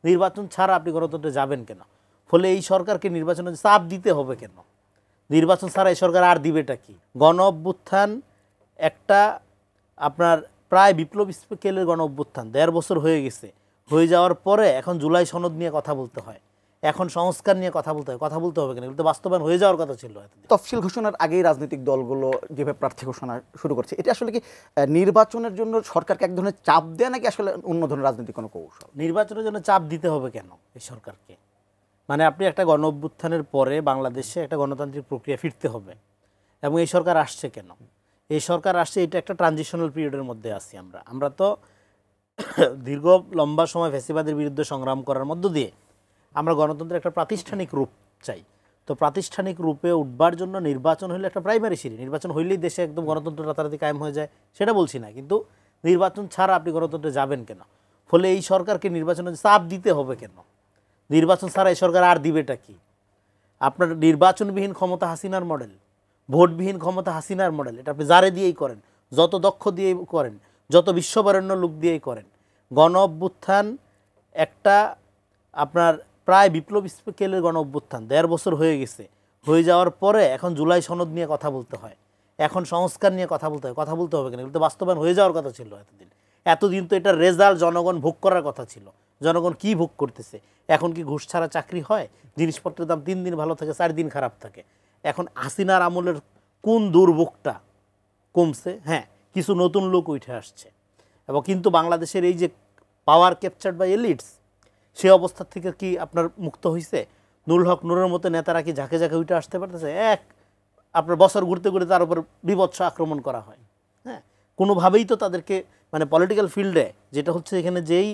নির্বাচন ছাড়া আপনি গণতন্ত্রে যাবেন কেন? ফলে এই সরকারকে নির্বাচনে চাপ দিতে হবে কেন? নির্বাচন ছাড়া এই সরকার আর দিবেটা কি? গণ অভ্যুত্থান একটা আপনার প্রায় বিপ্লব স্কেলের গণ অভ্যুত্থান, ১.৫ বছর হয়ে গেছে। হয়ে যাওয়ার পরে এখন জুলাই সনদ নিয়ে কথা বলতে হয়, এখন সংস্কার নিয়ে কথা বলতে হয়। কথা বলতে হবে কেন? এগুলো তো বাস্তবায়ন হয়ে যাওয়ার কথা ছিল। তফসিল ঘোষণার আগেই রাজনৈতিক দলগুলো যেভাবে প্রার্থী ঘোষণা শুরু করছে, এটা আসলে কি নির্বাচনের জন্য সরকারকে এক ধরনের চাপ দেয় নাকি আসলে অন্য ধরনের রাজনৈতিক কোনো কৌশল? নির্বাচনের জন্য চাপ দিতে হবে কেন এই সরকারকে? মানে আপনি একটা গণ অভ্যুত্থানের পরে বাংলাদেশে একটা গণতান্ত্রিক প্রক্রিয়া ফিরতে হবে, এবং এই সরকার আসছে কেন? এই সরকার আসছে, এটা একটা ট্রানজিশনাল পিরিয়ডের মধ্যে আছি আমরা তো দীর্ঘ লম্বা সময় ফ্যাসিবাদের বিরুদ্ধে সংগ্রাম করার মধ্য দিয়ে আমরা গণতন্ত্রের একটা প্রাতিষ্ঠানিক রূপ চাই। তো প্রাতিষ্ঠানিক রূপে উঠবার জন্য নির্বাচন হলে একটা প্রাইমারি সিঁড়ি। নির্বাচন হইলেই দেশে একদম গণতন্ত্র রাতারাতি কায়েম হয়ে যায় সেটা বলছি না, কিন্তু নির্বাচন ছাড়া আপনি গণতন্ত্রে যাবেন কেন? ফলে এই সরকারকে নির্বাচনে চাপ দিতে হবে কেন? নির্বাচন ছাড়া এই সরকার আর দিবেটা কি? আপনার নির্বাচনবিহীন ক্ষমতা হাসিনার মডেল, ভোটবিহীন ক্ষমতা হাসিনার মডেল। এটা আপনি যারে দিয়েই করেন, যত দক্ষ দিয়েই করেন, যত বিশ্ববরেণ্য লোক দিয়েই করেন। গণ অভ্যুত্থান একটা আপনার প্রায় বিপ্লব স্কেলের গণ অভ্যুত্থান, ১.৫ বছর হয়ে গেছে। হয়ে যাওয়ার পরে এখন জুলাই সনদ নিয়ে কথা বলতে হয়, এখন সংস্কার নিয়ে কথা বলতে হয়। কথা বলতে হবে কেন? এগুলো তো বাস্তবায়ন হয়ে যাওয়ার কথা ছিল এতদিন তো এটার রেজাল্ট জনগণ ভোগ করার কথা ছিল। জনগণ কি ভোগ করতেছে? এখন কি ঘুষ ছাড়া চাকরি হয়? জিনিসপত্রের দাম 3 দিন ভালো থাকে, 4 দিন খারাপ থাকে। এখন হাসিনার আমলের কোন দুর্ভোগটা কমছে? হ্যাঁ, কিছু নতুন লোক উঠে আসছে, এবং কিন্তু বাংলাদেশের এই যে পাওয়ার ক্যাপচার্ড বাই এলিটস, সে অবস্থা থেকে কি আপনার মুক্ত হয়েছে? নুরুল হক নূরের মতো নেতারা কি ঝাঁকে ঝাঁকে উঠে আসতে পারতেছে? আপনার বছর ঘুরতে ঘুরতে তার উপর বিভৎস আক্রমণ করা হয়। হ্যাঁ, কোনোভাবেই তো তাদেরকে মানে পলিটিক্যাল ফিল্ডে যেটা হচ্ছে এখানে যেই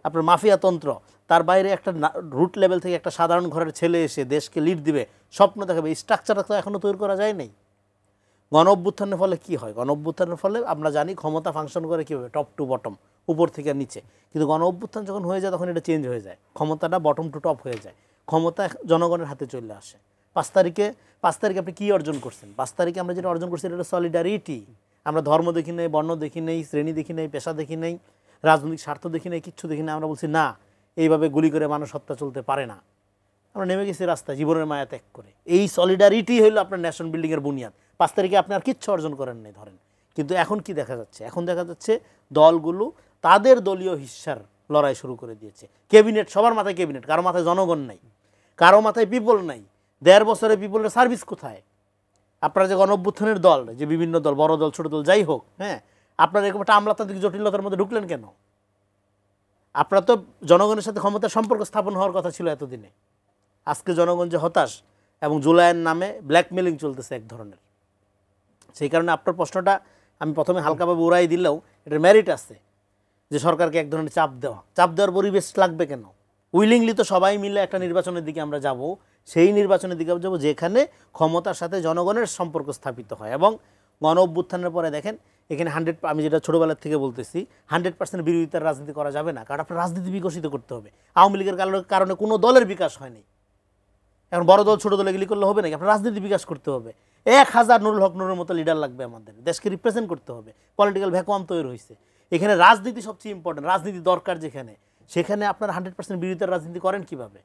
আপনার মাফিয়াতন্ত্র, তার বাইরে একটা রুট লেভেল থেকে একটা সাধারণ ঘরের ছেলে এসে দেশকে লিড দিবে, স্বপ্ন দেখাবে, এই স্ট্রাকচারটা তো এখনও তৈরি করা যায় নাই। গণ অভ্যুত্থানের ফলে কী হয়? গণ অভ্যুত্থানের ফলে আমরা জানি ক্ষমতা ফাংশন করে কীভাবে, টপ টু বটম, উপর থেকে নিচে। কিন্তু গণ অভ্যুত্থান যখন হয়ে যায় তখন এটা চেঞ্জ হয়ে যায়, ক্ষমতাটা বটম টু টপ হয়ে যায়, ক্ষমতা জনগণের হাতে চলে আসে। 5 তারিখে আপনি কী অর্জন করছেন? 5 তারিখে আমরা যেটা অর্জন করছি এটা সলিডারিটি। আমরা ধর্ম দেখি নেই, বর্ণ দেখি নেই, শ্রেণী দেখি নেই, পেশা দেখি নেই, রাজনৈতিক স্বার্থ দেখি নেই, কিচ্ছু দেখি না। আমরা বলছি না, এইভাবে গুলি করে মানুষ হত্যা চলতে পারে না। আমরা নেমে গেছি রাস্তায় জীবনের মায়া ত্যাগ করে। এই সলিডারিটি হলো আপনার ন্যাশন বিল্ডিংয়ের বুনিয়াদ। 5 তারিখে আপনি আর কিচ্ছু অর্জন করেন নাই ধরেন, কিন্তু এখন কি দেখা যাচ্ছে? এখন দেখা যাচ্ছে দলগুলো তাদের দলীয় হিস্সার লড়াই শুরু করে দিয়েছে। ক্যাবিনেট, সবার মাথায় ক্যাবিনেট, কারো মাথায় জনগণ নাই, কারো মাথায় পিপল নাই। 1.5 বছরে পিপলের সার্ভিস কোথায়? আপনারা যে গণ অভ্যুত্থানের দল, যে বিভিন্ন দল, বড় দল ছোট দল যাই হোক, হ্যাঁ, আপনারা এরকম একটা আমলাতান্ত্রিক জটিলতার মধ্যে ঢুকলেন কেন? আপনারা তো জনগণের সাথে ক্ষমতার সম্পর্ক স্থাপন হওয়ার কথা ছিল এতদিনে। আজকে জনগণ যে হতাশ, এবং জুলাইয়ের নামে ব্ল্যাকমেলিং চলতেছে এক ধরনের। সেই কারণে আপনার প্রশ্নটা আমি প্রথমে হালকাভাবে উড়াই দিলেও এটার মেরিট আছে, যে সরকারকে এক ধরনের চাপ দেওয়ার পরিবেশ লাগবে কেন? উইলিংলি তো সবাই মিলে একটা নির্বাচনের দিকে আমরা যাব, সেই নির্বাচনের দিকে যাব যেখানে ক্ষমতার সাথে জনগণের সম্পর্ক স্থাপিত হয়। এবং গণ অভ্যুত্থানের পরে দেখেন এখানে আমি যেটা ছোটোবেলার থেকে বলতেছি, 100% বিরোধিতার রাজনীতি করা যাবে না, কারণ আপনার রাজনীতি বিকশিত করতে হবে। আওয়ামী লীগের কারণে কোনো দলের বিকাশ হয়নি। এখন বড় দল ছোট দল এগুলি করলে হবে নাকি? আপনার রাজনীতি বিকাশ করতে হবে। 1000 নুরুল হক নূরের মতো লিডার লাগবে, আমাদের দেশকে রিপ্রেজেন্ট করতে হবে। পলিটিক্যাল ভ্যাকুয়াম তৈরি হয়েছে, এখানে রাজনীতি সবচেয়ে ইম্পর্টেন্ট। রাজনীতি দরকার যেখানে, সেখানে আপনার 100% বিরোধিতার রাজনীতি করেন কিভাবে?